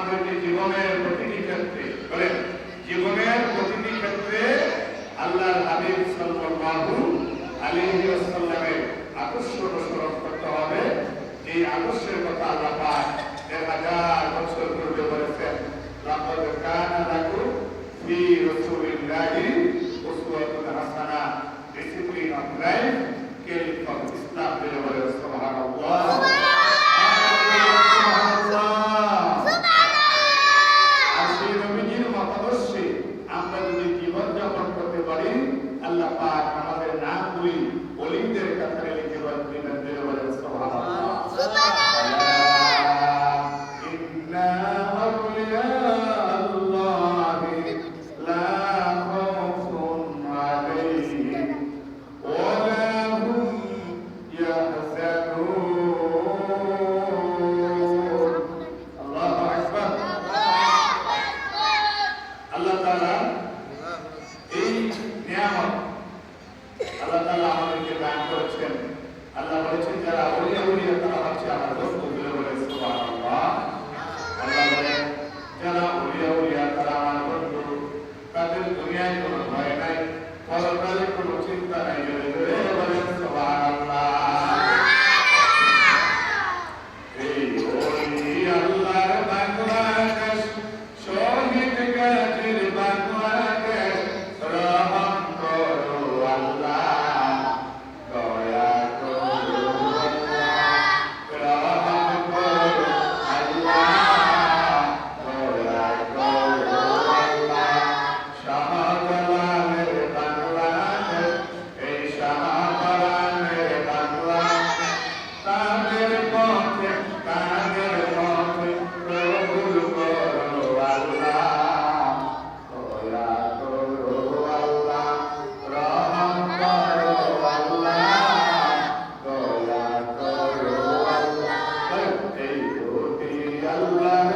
আমাদেরকে জীবনের প্রতিটি ক্ষেত্রে বলেন জীবনের প্রতিটি ক্ষেত্রে আল্লাহর হাবিব সাল্লাল্লাহু আলাইহি ওয়াসাল্লামের আদর্শ অনুসরণ করতে হবে। এই আদর্শের কথা আল্লাহ পাক 1000 বছর পূর্বে বলেছেন, লাকাদ কানা লাকুম ফি রাসূলিল্লাহি উসওয়াতুন হাসানাহ, discipline of life, caring for Islam. বলে সুবহানাল্লাহ, আমরা যদি জীবন যাপন করতে পারি আল্লাহ পাক আমাদের নামগুলি ওলিদের কাতারে লিখে দিবেন। বলে সুবহানাল্লাহ, ইন্না আউলিয়া আল্লাহি লা খাউফুন আলাইহিম ওয়া লা হুম ইয়াহজানুন। আল্লাহু আকবার। আল্লাহ তাআলা এই নিয়ামত আল্লাহ তাআলা আমাদেরকে দান করেছেন। আল্লাহ বলেছেন যারা ওলিয়া তারা হচ্ছে আমার বন্ধু। বলে সুবহানাল্লাহ। আল্লাহ বলেন যারা ওলিয়া তারা আমার বন্ধু, তাদের দুনিয়ায় কোনো ভয় নাই, পরকালে কোনো চিন্তা নাই। বলে সুবহানাল্লাহ। এই ওলি আল্লাহর বাংলাদেশ, শহীদ গাজীর বাংলাদেশ, রহম করো আল্লাহ, দয়া করো আল্লাহ, রহম করো আল্লাহ, দয়া করো আল্লাহ। শাহজালালের বাংলাদেশ, এই শাহজালালের বাংলাদেশ, তাদের পথে কবুল করো আল্লাহ, দয়া করো আল্লাহ, রহম করো আল্লাহ, দয়া করো আল্লাহ। এই ওলি আল্লাহ